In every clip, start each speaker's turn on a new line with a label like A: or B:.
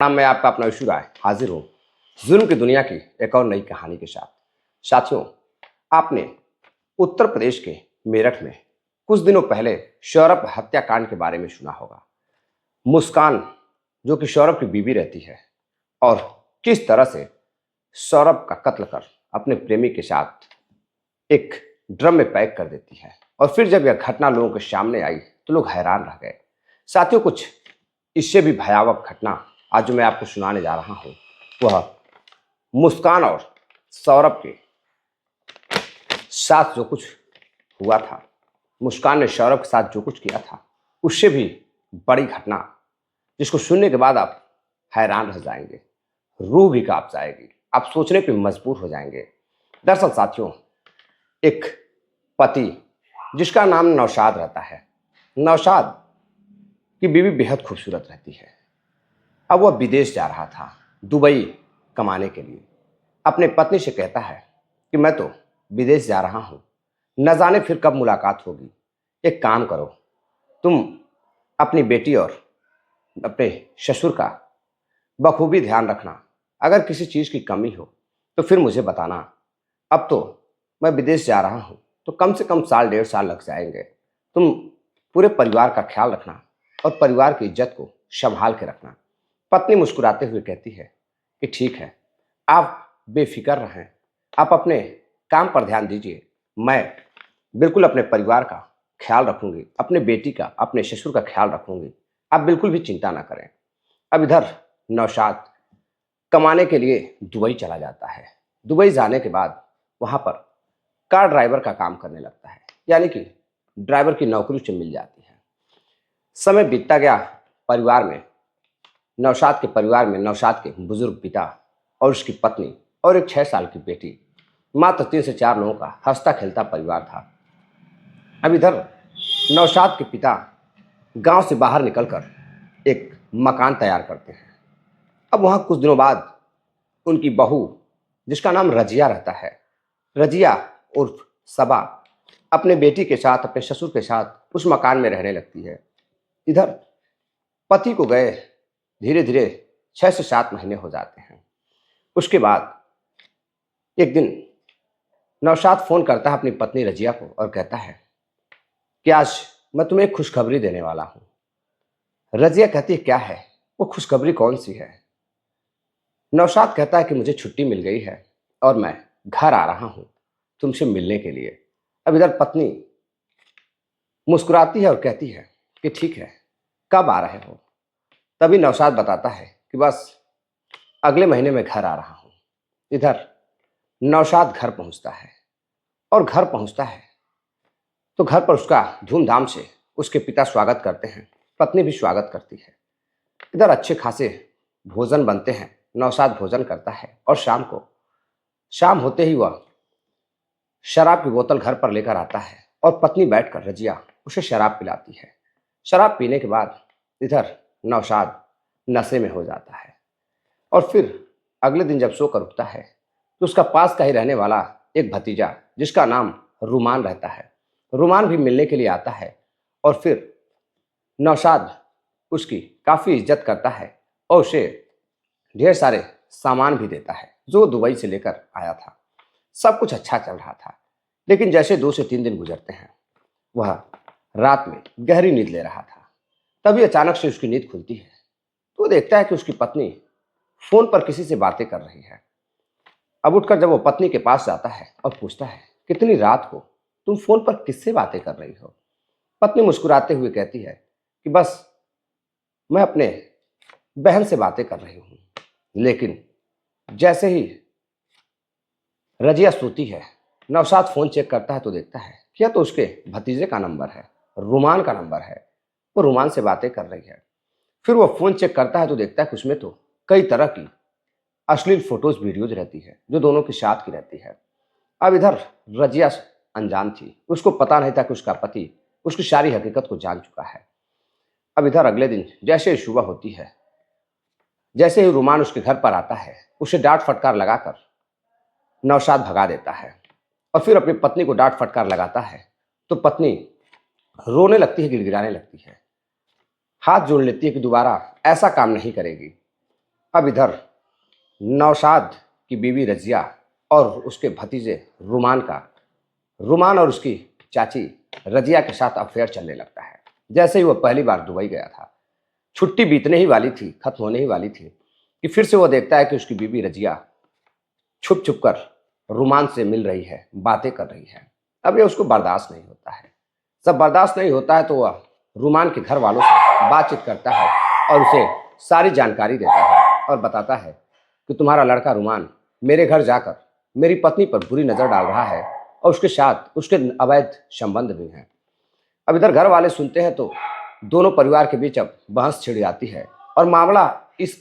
A: मैं आपका अपना विशु राय हाजिर हूँ जुल्म की दुनिया की एक और नई कहानी के साथ। साथियों, आपने उत्तर प्रदेश के मेरठ में कुछ दिनों पहले सौरभ हत्याकांड के बारे में सुना होगा। मुस्कान, जो कि सौरभ की बीवी रहती है, और किस तरह से सौरभ का कत्ल कर अपने प्रेमी के साथ एक ड्रम में पैक कर देती है। और फिर जब यह घटना लोगों के सामने आई तो लोग हैरान रह गए। साथियों, कुछ इससे भी भयावह घटना आज जो मैं आपको सुनाने जा रहा हूं, वह मुस्कान और सौरभ के साथ जो कुछ हुआ था, मुस्कान ने सौरभ के साथ जो कुछ किया था, उससे भी बड़ी घटना, जिसको सुनने के बाद आप हैरान रह जाएंगे, रूह भी कांप जाएगी, आप सोचने पे मजबूर हो जाएंगे। दरअसल साथियों, एक पति जिसका नाम नौशाद रहता है, नौशाद की बीवी बेहद खूबसूरत रहती है। अब वह विदेश जा रहा था, दुबई कमाने के लिए। अपने पत्नी से कहता है कि मैं तो विदेश जा रहा हूँ, न जाने फिर कब मुलाकात होगी। एक काम करो, तुम अपनी बेटी और अपने ससुर का बखूबी ध्यान रखना। अगर किसी चीज़ की कमी हो तो फिर मुझे बताना। अब तो मैं विदेश जा रहा हूँ तो कम से कम साल 1.5 साल लग जाएंगे। तुम पूरे परिवार का ख्याल रखना और परिवार की इज्जत को संभाल के रखना। पत्नी मुस्कुराते हुए कहती है कि ठीक है, आप बेफिक्र रहें, आप अपने काम पर ध्यान दीजिए, मैं बिल्कुल अपने परिवार का ख्याल रखूंगी, अपने बेटी का, अपने ससुर का ख्याल रखूंगी, आप बिल्कुल भी चिंता ना करें। अब इधर नौशाद कमाने के लिए दुबई चला जाता है। दुबई जाने के बाद वहाँ पर कार ड्राइवर का काम करने लगता है, यानी कि ड्राइवर की नौकरी उसे मिल जाती है। समय बीतता गया। परिवार में, नौशाद के परिवार में, नौशाद के बुजुर्ग पिता और उसकी पत्नी और एक 6 साल की बेटी, मात्र 3 से 4 लोगों का हंसता खेलता परिवार था। अब इधर नौशाद के पिता गांव से बाहर निकलकर एक मकान तैयार करते हैं। अब वहाँ कुछ दिनों बाद उनकी बहू, जिसका नाम रजिया रहता है, रजिया उर्फ सबा, अपने बेटी के साथ, अपने ससुर के साथ उस मकान में रहने लगती है। इधर पति को गए धीरे धीरे 6 से 7 महीने हो जाते हैं। उसके बाद एक दिन नौशाद फोन करता है अपनी पत्नी रजिया को और कहता है कि आज मैं तुम्हें एक खुशखबरी देने वाला हूँ। रजिया कहती है क्या है वो खुशखबरी, कौन सी है? नौशाद कहता है कि मुझे छुट्टी मिल गई है और मैं घर आ रहा हूँ तुमसे मिलने के लिए। अब इधर पत्नी मुस्कुराती है और कहती है कि ठीक है, कब आ रहे हो? तभी नौशाद बताता है कि बस अगले महीने में घर आ रहा हूँ। इधर नौशाद घर पहुँचता है, और घर पहुँचता है तो घर पर उसका धूमधाम से उसके पिता स्वागत करते हैं, पत्नी भी स्वागत करती है। इधर अच्छे खासे भोजन बनते हैं, नौशाद भोजन करता है और शाम होते ही वह शराब की बोतल घर पर लेकर आता है और पत्नी बैठकर, रजिया, उसे शराब पिलाती है। शराब पीने के बाद इधर नौशाद नशे में हो जाता है, और फिर अगले दिन जब सोकर उठता है तो उसका पास का ही रहने वाला एक भतीजा, जिसका नाम रुमान रहता है, रुमान भी मिलने के लिए आता है। और फिर नौशाद उसकी काफ़ी इज्जत करता है और उसे ढेर सारे सामान भी देता है जो दुबई से लेकर आया था। सब कुछ अच्छा चल रहा था, लेकिन जैसे 2 से 3 दिन गुजरते हैं, वह रात में गहरी नींद ले रहा था। तभी अचानक से उसकी नींद खुलती है तो देखता है कि उसकी पत्नी फोन पर किसी से बातें कर रही है। अब उठकर जब वो पत्नी के पास जाता है और पूछता है कितनी रात को तुम फोन पर किससे बातें कर रही हो? पत्नी मुस्कुराते हुए कहती है कि बस मैं अपने बहन से बातें कर रही हूँ। लेकिन जैसे ही रजिया सोती है, नौशाद फोन चेक करता है तो देखता है कि यह तो उसके भतीजे का नंबर है, रुमान का नंबर है। वो रुमान से बातें कर रही है। फिर वो फोन चेक करता है तो देखता है कि उसमें तो कई तरह की अश्लील फोटोज वीडियोज रहती है जो दोनों के साथ की रहती है। अब इधर रजिया अनजान थी, उसको पता नहीं था कि उसका पति उसकी सारी हकीकत को जान चुका है। अब इधर अगले दिन जैसे ही सुबह होती है, जैसे ही रुमान उसके घर पर आता है, उसे डांट फटकार लगाकर नौशाद भगा देता है। और फिर अपनी पत्नी को डांट फटकार लगाता है तो पत्नी रोने लगती है, गिड़गिड़ाने लगती है, हाथ जोड़ लेती है कि दोबारा ऐसा काम नहीं करेगी। अब इधर नौशाद की बीवी रजिया और उसके भतीजे रुमान और उसकी चाची रजिया के साथ अफेयर चलने लगता है। जैसे ही वो पहली बार दुबई गया था, छुट्टी बीतने ही वाली थी, खत्म होने ही वाली थी, कि फिर से वो देखता है कि उसकी बीवी रजिया छुप छुप कर रुमान से मिल रही है, बातें कर रही है। अब ये उसको बर्दाश्त नहीं होता है। जब बर्दाश्त नहीं होता है तो वह रुमान के घर वालों से बातचीत करता है और उसे सारी जानकारी देता है और बताता है कि तुम्हारा लड़का रुमान मेरे घर जाकर मेरी पत्नी पर बुरी नज़र डाल रहा है और उसके साथ उसके अवैध संबंध भी हैं। अब इधर घर वाले सुनते हैं तो दोनों परिवार के बीच अब बहस छिड़ जाती है और मामला इस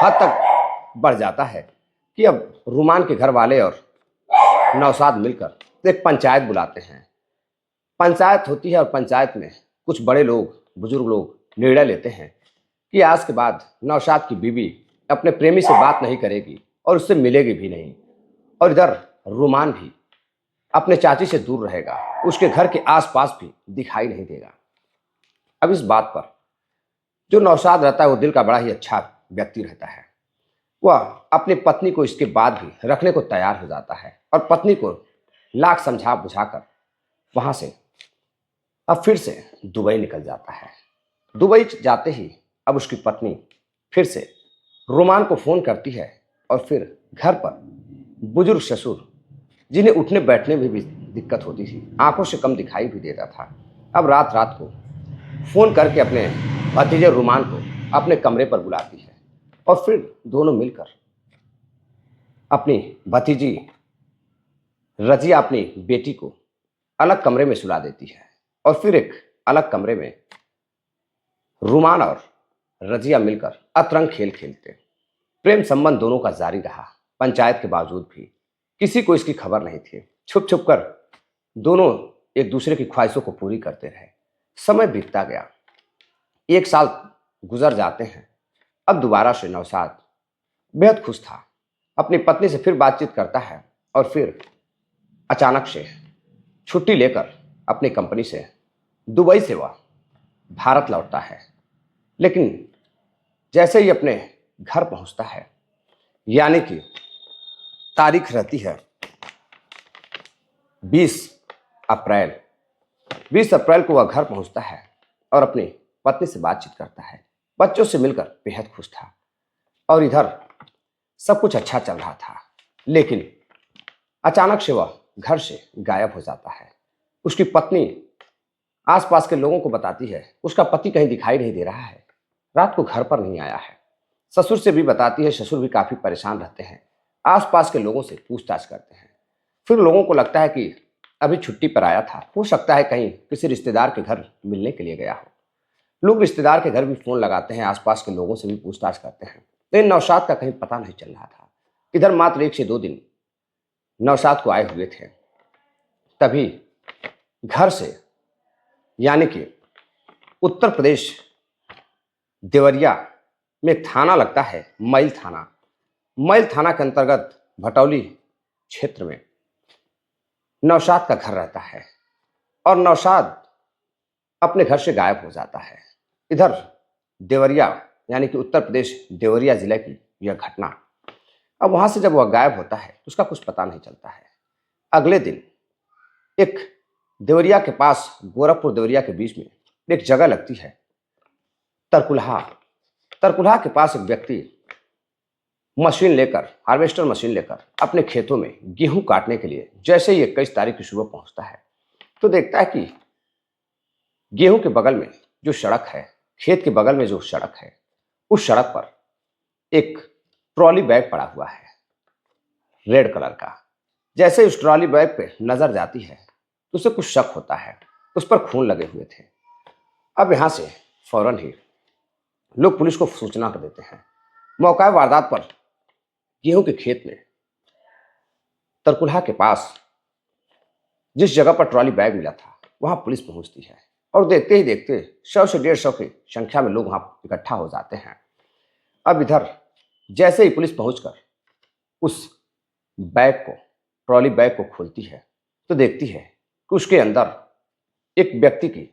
A: हद तक बढ़ जाता है कि अब रुमान के घर वाले और नौशाद मिलकर एक पंचायत बुलाते हैं। पंचायत होती है और पंचायत में कुछ बड़े लोग, बुजुर्ग लोग निर्णय लेते हैं कि आज के बाद नौशाद की बीवी अपने प्रेमी से बात नहीं करेगी और उससे मिलेगी भी नहीं, और इधर रुमान भी अपने चाची से दूर रहेगा, उसके घर के आसपास भी दिखाई नहीं देगा। अब इस बात पर जो नौशाद रहता है वो दिल का बड़ा ही अच्छा व्यक्ति रहता है। वह अपनी पत्नी को इसके बाद भी रखने को तैयार हो जाता है और पत्नी को लाख समझा बुझाकर वहां से अब फिर से दुबई निकल जाता है। दुबई जाते ही अब उसकी पत्नी फिर से रुमान को फोन करती है और फिर घर पर बुजुर्ग ससुर, जिन्हें उठने बैठने में भी दिक्कत होती थी, आंखों से कम दिखाई भी देता था, अब रात रात को फोन करके अपने भतीजे रुमान को अपने कमरे पर बुलाती है और फिर दोनों मिलकर अपनी भतीजी रजिया अपनी बेटी को अलग कमरे में सुला देती है और फिर एक अलग कमरे में रुमान और रजिया मिलकर अतरंग खेल खेलते। प्रेम संबंध दोनों का जारी रहा। पंचायत के बावजूद भी किसी को इसकी खबर नहीं थी। छुप छुप कर दोनों एक दूसरे की ख्वाहिशों को पूरी करते रहे। समय बीतता गया, 1 साल गुजर जाते हैं। अब दोबारा से नौशाद बेहद खुश था, अपनी पत्नी से फिर बातचीत करता है और फिर अचानक से छुट्टी लेकर अपनी कंपनी से दुबई से वह भारत लौटता है। लेकिन जैसे ही अपने घर पहुंचता है, यानी कि तारीख रहती है 20 अप्रैल 20 अप्रैल को वह घर पहुंचता है और अपनी पत्नी से बातचीत करता है। बच्चों से मिलकर बेहद खुश था और इधर सब कुछ अच्छा चल रहा था। लेकिन अचानक से वह घर से गायब हो जाता है। उसकी पत्नी आसपास के लोगों को बताती है उसका पति कहीं दिखाई नहीं दे रहा है, रात को घर पर नहीं आया है। ससुर से भी बताती है, ससुर भी काफी परेशान रहते हैं, आसपास के लोगों से पूछताछ करते हैं। फिर लोगों को लगता है कि अभी छुट्टी पर आया था, हो सकता है कहीं किसी रिश्तेदार के घर मिलने के लिए गया हो। लोग रिश्तेदार के घर भी फोन लगाते हैं, आसपास के लोगों से भी पूछताछ करते हैं, लेकिन नौशाद का कहीं पता नहीं चल रहा था। इधर मात्र 1 से 2 दिन नौशाद को आए हुए थे, तभी घर से, यानी कि उत्तर प्रदेश देवरिया में एक थाना लगता है, मैल थाना के अंतर्गत भटौली क्षेत्र में नौशाद का घर रहता है और नौशाद अपने घर से गायब हो जाता है। इधर देवरिया, यानी कि उत्तर प्रदेश देवरिया जिले की यह घटना। अब वहां से जब वह गायब होता है तो उसका कुछ पता नहीं चलता है। अगले दिन एक देवरिया के पास, गोरखपुर देवरिया के बीच में एक जगह लगती है तरकुलहा के पास एक व्यक्ति मशीन लेकर, हार्वेस्टर मशीन लेकर अपने खेतों में गेहूं काटने के लिए जैसे ही 21 तारीख की सुबह पहुंचता है तो देखता है कि गेहूं के बगल में जो सड़क है, खेत के बगल में जो सड़क है, उस सड़क पर एक ट्रॉली बैग पड़ा हुआ है रेड कलर का। जैसे उस ट्रॉली बैग पे नजर जाती है तो उसे कुछ शक होता है, उस पर खून लगे हुए थे। अब यहां से फौरन ही लोग पुलिस को सूचना कर देते हैं। मौका वारदात पर गेहूं के खेत में तरकुलहा के पास जिस जगह पर ट्रॉली बैग मिला था वहां पुलिस पहुंचती है और देखते ही देखते 100 से 150 की संख्या में लोग वहां इकट्ठा हो जाते हैं। अब इधर जैसे ही पुलिस पहुंचकर उस बैग को, ट्रॉली बैग को खोलती है तो देखती है कि उसके अंदर एक व्यक्ति की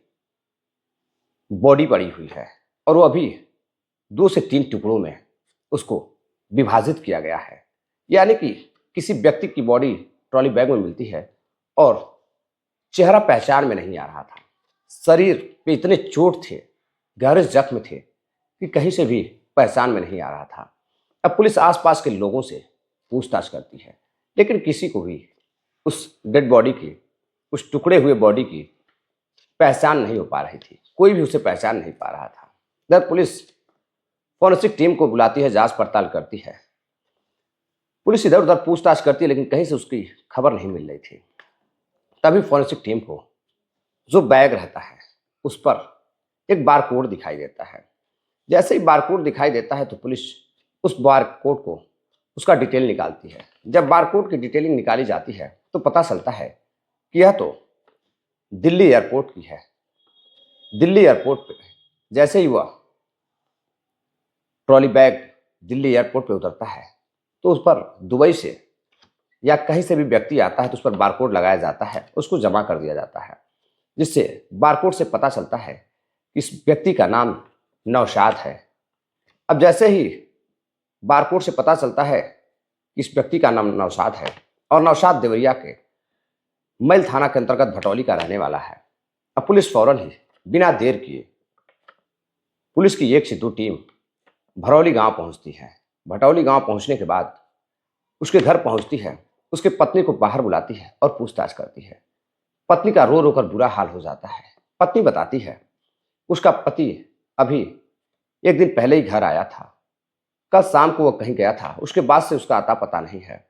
A: बॉडी पड़ी हुई है और वो अभी 2 से 3 टुकड़ों में उसको विभाजित किया गया है। यानी कि किसी व्यक्ति की बॉडी ट्रॉली बैग में मिलती है और चेहरा पहचान में नहीं आ रहा था। शरीर पे इतने चोट थे, गहरे जख्म थे कि कहीं से भी पहचान में नहीं आ रहा था। अब पुलिस आसपास के लोगों से पूछताछ करती है, लेकिन किसी को भी उस डेड बॉडी की, उस टुकड़े हुए बॉडी की पहचान नहीं हो पा रही थी। कोई भी उसे पहचान नहीं पा रहा था। इधर पुलिस फॉरेंसिक टीम को बुलाती है, जांच पड़ताल करती है। पुलिस इधर उधर पूछताछ करती है, लेकिन कहीं से उसकी खबर नहीं मिल रही थी। तभी फॉरेंसिक टीम को जो बैग रहता है उस पर एक बारकोड दिखाई देता है। जैसे ही बारकोड दिखाई देता है तो पुलिस उस बारकोड को, उसका डिटेल निकालती है। जब बारकोड की डिटेलिंग निकाली जाती है तो पता चलता है कि यह तो दिल्ली एयरपोर्ट की है। दिल्ली एयरपोर्ट पे जैसे ही वह ट्रॉली बैग दिल्ली एयरपोर्ट पे उतरता है तो उस पर दुबई से या कहीं से भी व्यक्ति आता है तो उस पर बारकोड लगाया जाता है, उसको जमा कर दिया जाता है, जिससे बारकोड से पता चलता है कि इस व्यक्ति का नाम नौशाद है। अब जैसे ही बारकोड से पता चलता है कि इस व्यक्ति का नाम नौशाद है और नौशाद देवरिया के मैल थाना के अंतर्गत भटौली का रहने वाला है, अब पुलिस फौरन ही बिना देर किए पुलिस की 1 से 2 टीम भरौली गांव पहुंचती है। भटौली गांव पहुंचने के बाद उसके घर पहुंचती है, उसके पत्नी को बाहर बुलाती है और पूछताछ करती है। पत्नी का रो रो कर बुरा हाल हो जाता है। पत्नी बताती है उसका पति अभी 1 दिन पहले ही घर आया था, कल शाम को वह कहीं गया था, उसके बाद से उसका आता पता नहीं है।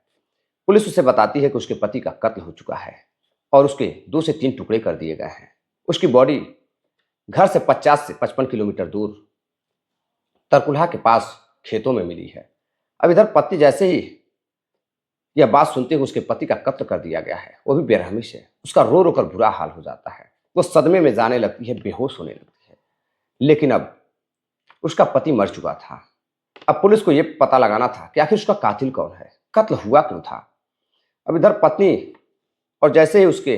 A: पुलिस उसे बताती है कि उसके पति का कत्ल हो चुका है और उसके 2 से 3 टुकड़े कर दिए गए हैं। उसकी बॉडी घर से 50 से 55 किलोमीटर दूर तरकुलहा के पास खेतों में मिली है। अब इधर पत्नी जैसे ही यह बात सुनते हुए उसके पति का कत्ल कर दिया गया है, वो भी बेरहमी से, उसका रो रो कर बुरा हाल हो जाता है। वो सदमे में जाने लगती है, बेहोश होने लगती है। लेकिन अब उसका पति मर चुका था। अब पुलिस को यह पता लगाना था कि आखिर उसका कातिल कौन है, कत्ल हुआ क्यों था। अब इधर पत्नी और जैसे ही उसके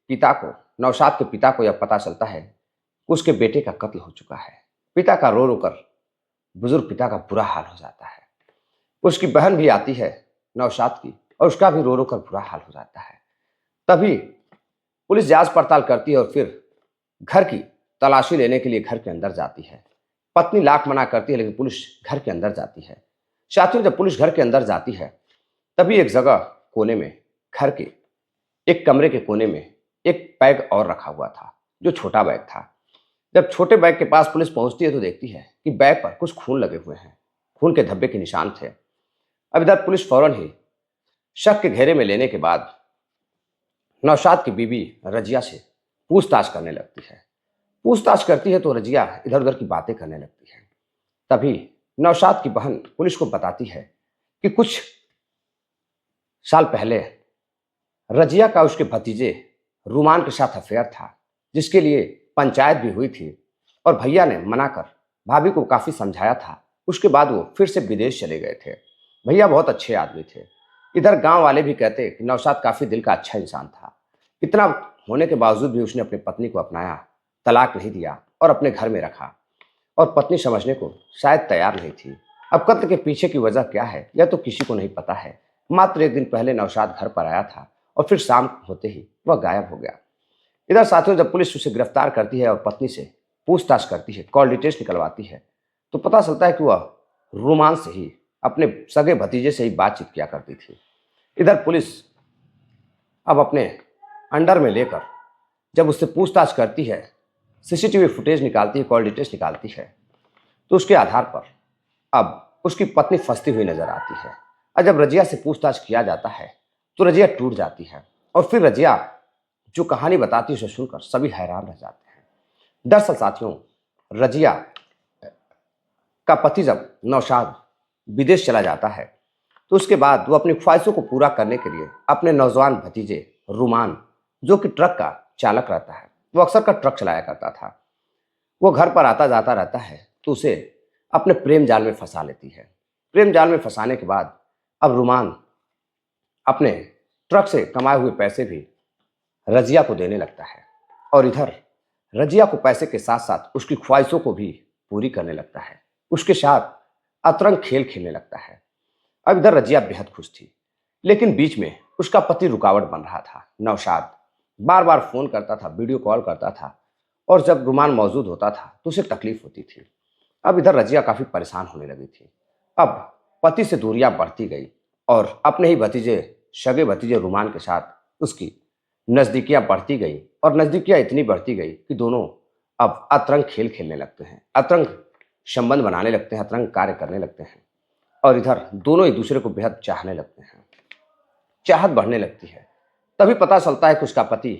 A: पिता को, नौशाद के पिता को यह पता चलता है कि उसके बेटे का कत्ल हो चुका है, पिता का रो रो कर, बुजुर्ग पिता का बुरा हाल हो जाता है। उसकी बहन भी आती है नौशाद की और उसका भी रो रो कर बुरा हाल हो जाता है। तभी पुलिस जांच पड़ताल करती है और फिर घर की तलाशी लेने के लिए घर के अंदर जाती है। पत्नी लाख मना करती है, लेकिन पुलिस घर के अंदर जाती है। साथियों, जब पुलिस घर के अंदर जाती है तभी एक जगह कोने में, घर के एक कमरे के कोने में एक बैग और रखा हुआ था, जो छोटा बैग था। जब छोटे बैग के पास पुलिस पहुंचती है तो देखती है कि बैग पर कुछ खून लगे हुए हैं, खून के धब्बे के निशान थे। अब इधर पुलिस फौरन ही शक के घेरे में लेने के बाद नौशाद की बीवी रजिया से पूछताछ करने लगती है। पूछताछ करती है तो रजिया इधर उधर की बातें करने लगती है। तभी नौशाद की बहन पुलिस को बताती है कि कुछ साल पहले रजिया का उसके भतीजे रुमान के साथ अफेयर था, जिसके लिए पंचायत भी हुई थी और भैया ने मना कर भाभी को काफ़ी समझाया था। उसके बाद वो फिर से विदेश चले गए थे। भैया बहुत अच्छे आदमी थे। इधर गांव वाले भी कहते कि नौशाद काफ़ी दिल का अच्छा इंसान था। इतना होने के बावजूद भी उसने अपनी पत्नी को अपनाया, तलाक नहीं दिया और अपने घर में रखा, और पत्नी समझने को शायद तैयार नहीं थी। अब कत्ल के पीछे की वजह क्या है यह तो किसी को नहीं पता है। मात्र 1 दिन पहले नौशाद घर पर आया था और फिर शाम होते ही वह गायब हो गया। इधर साथियों, जब पुलिस उसे गिरफ्तार करती है और पत्नी से पूछताछ करती है, कॉल डिटेल्स निकलवाती है, तो पता चलता है कि वह रोमान से ही, अपने सगे भतीजे से ही बातचीत किया करती थी। इधर पुलिस अब अपने अंडर में लेकर जब उससे पूछताछ करती है, सीसीटीवी फुटेज निकालती है, कॉल डिटेल्स निकालती है, तो उसके आधार पर अब उसकी पत्नी फंसती हुई नजर आती है। और जब रजिया से पूछताछ किया जाता है तो रजिया टूट जाती है और फिर रजिया जो कहानी बताती है उसे सुनकर सभी हैरान रह जाते हैं। दरअसल साथियों, रजिया का पति जब नौशाद विदेश चला जाता है तो उसके बाद वो अपनी ख्वाहिशों को पूरा करने के लिए अपने नौजवान भतीजे रुमान, जो कि ट्रक का चालक रहता है, वो अक्सर का ट्रक चलाया करता था, वो घर पर आता जाता रहता है, तो उसे अपने प्रेम जाल में फंसा लेती है। प्रेम जाल में फंसाने के बाद अब रुमान अपने ट्रक से कमाए हुए पैसे भी रजिया को देने लगता है और इधर रजिया को पैसे के साथ साथ उसकी ख्वाहिशों को भी पूरी करने लगता है। उसके साथ अतरंग खेल खेलने लगता है। अब इधर रजिया बेहद खुश थी, लेकिन बीच में उसका पति रुकावट बन रहा था। नौशाद बार बार फोन करता था, वीडियो कॉल करता था, और जब रुमान मौजूद होता था तो उसे तकलीफ होती थी। अब इधर रजिया काफी परेशान होने लगी थी। अब पति से दूरियां बढ़ती गई और अपने ही भतीजे, सगे भतीजे रुमान के साथ उसकी नजदीकियां बढ़ती गई, और नजदीकियां इतनी बढ़ती गई कि दोनों अब अतरंग खेल खेलने लगते हैं, अतरंग संबंध बनाने लगते हैं, अतरंग कार्य करने लगते हैं, और इधर दोनों एक दूसरे को बेहद चाहने लगते हैं। चाहत बढ़ने लगती है। तभी पता चलता है कि उसका पति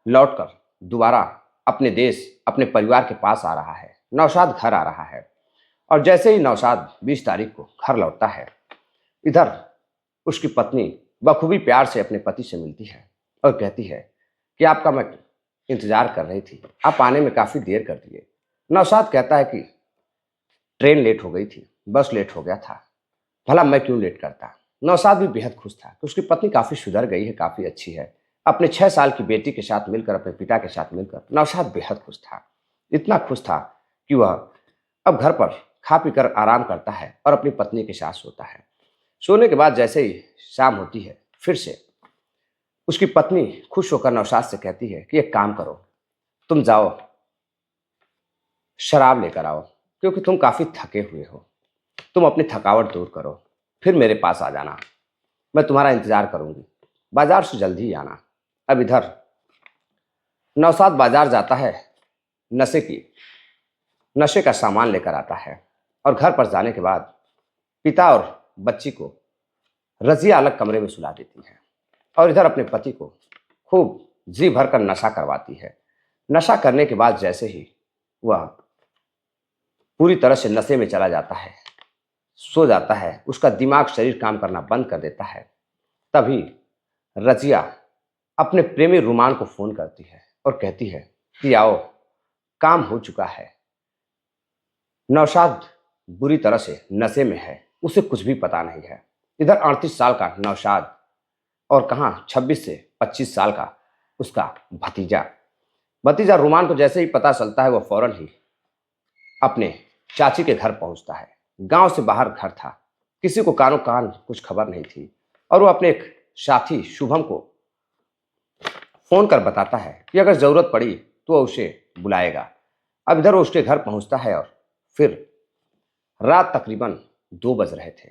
A: लौटकर दोबारा अपने देश, अपने परिवार के पास आ रहा है। नौशाद घर आ रहा है, और जैसे ही नौशाद 20 तारीख को घर लौटता है, इधर उसकी पत्नी बखूबी प्यार से अपने पति से मिलती है और कहती है कि आपका मैं इंतजार कर रही थी, आप आने में काफ़ी देर कर दिए। नौशाद कहता है कि ट्रेन लेट हो गई थी, बस लेट हो गया था, भला मैं क्यों लेट करता। नौशाद भी बेहद खुश था कि उसकी पत्नी काफ़ी सुधर गई है, काफ़ी अच्छी है। अपने 6 साल की बेटी के साथ मिलकर, अपने पिता के साथ मिलकर नौशाद बेहद खुश था। इतना खुश था कि वह अब घर पर खा पी कर आराम करता है और अपनी पत्नी के साथ सोता है। सोने के बाद जैसे ही शाम होती है, फिर से उसकी पत्नी खुश होकर नौशाद से कहती है कि एक काम करो, तुम जाओ शराब लेकर आओ, क्योंकि तुम काफ़ी थके हुए हो, तुम अपनी थकावट दूर करो, फिर मेरे पास आ जाना, मैं तुम्हारा इंतजार करूंगी, बाजार से जल्दी ही आना। अब इधर नौशाद बाजार जाता है, नशे का सामान लेकर आता है, और घर पर जाने के बाद पिता और बच्ची को रजिया अलग कमरे में सुला देती है, और इधर अपने पति को खूब जी भर कर नशा करवाती है। नशा करने के बाद जैसे ही वह पूरी तरह से नशे में चला जाता है, सो जाता है, उसका दिमाग, शरीर काम करना बंद कर देता है, तभी रजिया अपने प्रेमी रुमान को फोन करती है और कहती है कि आओ, काम हो चुका है। नौशाद बुरी तरह से नशे में है, उसे कुछ भी पता नहीं है। इधर 38 साल का नौशाद, और कहाँ 26 से 25 साल का उसका भतीजा रुमान को जैसे ही पता चलता है, वह फौरन ही अपने चाची के घर पहुंचता है। गांव से बाहर घर था, किसी को कानो कान कुछ खबर नहीं थी, और वो अपने एक साथी शुभम को फोन कर बताता है कि अगर जरूरत पड़ी तो वह उसे बुलाएगा। अब इधर वो उसके घर पहुंचता है, और फिर रात तकरीबन 2 बज रहे थे।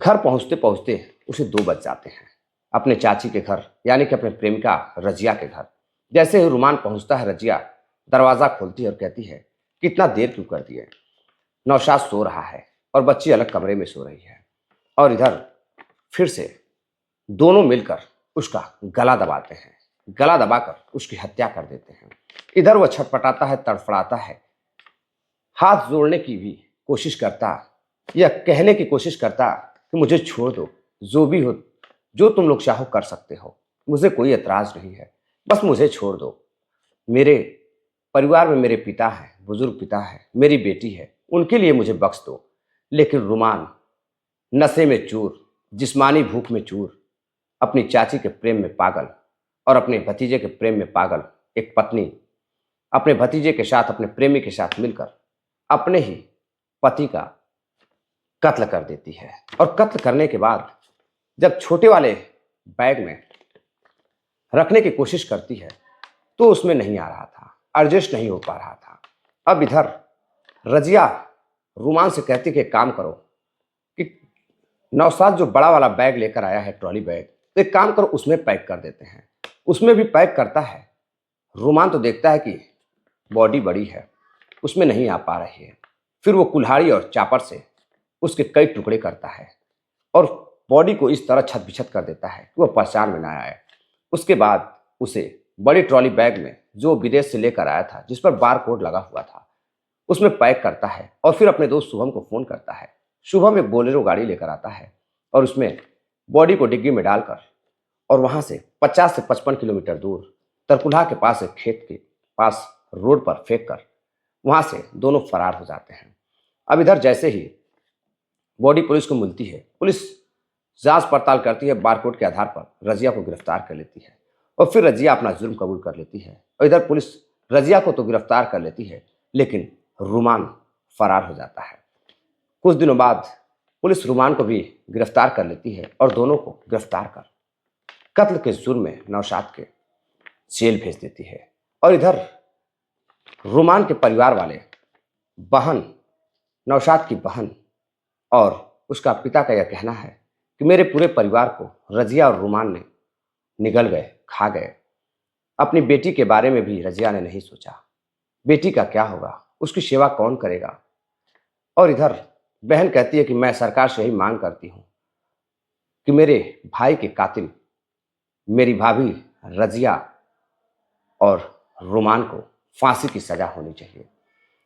A: घर पहुंचते पहुंचते उसे 2 बज जाते हैं, अपने चाची के घर, यानी कि अपने प्रेमिका रजिया के घर। जैसे ही रुमान पहुंचता है, रजिया दरवाज़ा खोलती है और कहती है कि इतना देर क्यों कर दिए, नौशाद सो रहा है और बच्ची अलग कमरे में सो रही है। और इधर फिर से दोनों मिलकर उसका गला दबाते हैं, गला दबाकर उसकी हत्या कर देते हैं। इधर वह छटपटाता है, तड़फड़ाता है, हाथ जोड़ने की भी कोशिश करता, यह कहने की कोशिश करता कि मुझे छोड़ दो, जो भी हो, जो तुम लोग चाहो कर सकते हो, मुझे कोई एतराज नहीं है, बस मुझे छोड़ दो। मेरे परिवार में मेरे पिता हैं, बुजुर्ग पिता है, मेरी बेटी है, उनके लिए मुझे बख्श दो। लेकिन रुमान नशे में चूर, जिस्मानी भूख में चूर, अपनी चाची के प्रेम में पागल और अपने भतीजे के प्रेम में पागल एक पत्नी अपने भतीजे के साथ, अपने प्रेमी के साथ मिलकर अपने ही पति का कत्ल कर देती है। और कत्ल करने के बाद जब छोटे वाले बैग में रखने की कोशिश करती है तो उसमें नहीं आ रहा था, एडजस्ट नहीं हो पा रहा था। अब इधर रजिया रुमान से कहती कि एक काम करो कि नौशाद जो बड़ा वाला बैग लेकर आया है, ट्रॉली बैग, तो एक काम करो उसमें पैक कर देते हैं। उसमें भी पैक करता है। रुमान तो देखता है कि बॉडी बड़ी है, उसमें नहीं आ पा रही है। फिर वो कुल्हाड़ी और चापर से उसके कई टुकड़े करता है और बॉडी को इस तरह छत बिछत कर देता है कि वह पहचान में ना आए। उसके बाद उसे बड़ी ट्रॉली बैग में जो विदेश से लेकर आया था, जिस पर बार कोड लगा हुआ था, उसमें पैक करता है और फिर अपने दोस्त शुभम को फ़ोन करता है। शुभम एक बोलेरो गाड़ी लेकर आता है और उसमें बॉडी को डिग्गी में डालकर और वहाँ से 50 से 55 किलोमीटर दूर तरकुलहा के पास एक खेत के पास रोड पर फेंक कर वहाँ से दोनों फरार हो जाते हैं। अब इधर जैसे ही बॉडी पुलिस को मिलती है, पुलिस जांच पड़ताल करती है, बारकोड के आधार पर रजिया को गिरफ्तार कर लेती है और फिर रजिया अपना जुर्म कबूल कर लेती है। और इधर पुलिस रजिया को तो गिरफ्तार कर लेती है, लेकिन रुमान फरार हो जाता है। कुछ दिनों बाद पुलिस रुमान को भी गिरफ्तार कर लेती है और दोनों को गिरफ्तार कर कत्ल के जुर्म में नौशाद के जेल भेज देती है। और इधर रुमान के परिवार वाले बहन, नौशाद की बहन और उसका पिता का यह कहना है कि मेरे पूरे परिवार को रजिया और रुमान ने निगल गए, खा गए। अपनी बेटी के बारे में भी रजिया ने नहीं सोचा। बेटी का क्या होगा, उसकी सेवा कौन करेगा। और इधर बहन कहती है कि मैं सरकार से यही मांग करती हूँ कि मेरे भाई के कातिल मेरी भाभी रजिया और रुमान को फांसी की सजा होनी चाहिए।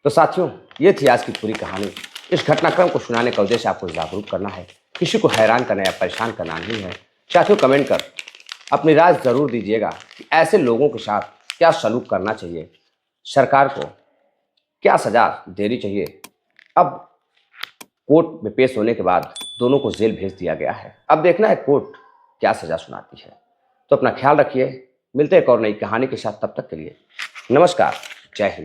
A: तो साथियों, ये थी आज की पूरी कहानी। इस घटनाक्रम को सुनाने का उद्देश्य आपको जागरूक करना है, किसी को हैरान करना या परेशान करना नहीं है। साथियों, कमेंट कर अपनी राय जरूर दीजिएगा कि ऐसे लोगों के साथ क्या सलूक करना चाहिए, सरकार को क्या सजा देनी चाहिए। अब कोर्ट में पेश होने के बाद दोनों को जेल भेज दिया गया है। अब देखना है कोर्ट क्या सजा सुनाती है। तो अपना ख्याल रखिए, मिलते हैं एक और नई कहानी के साथ। तब तक के लिए नमस्कार, जय हिंद।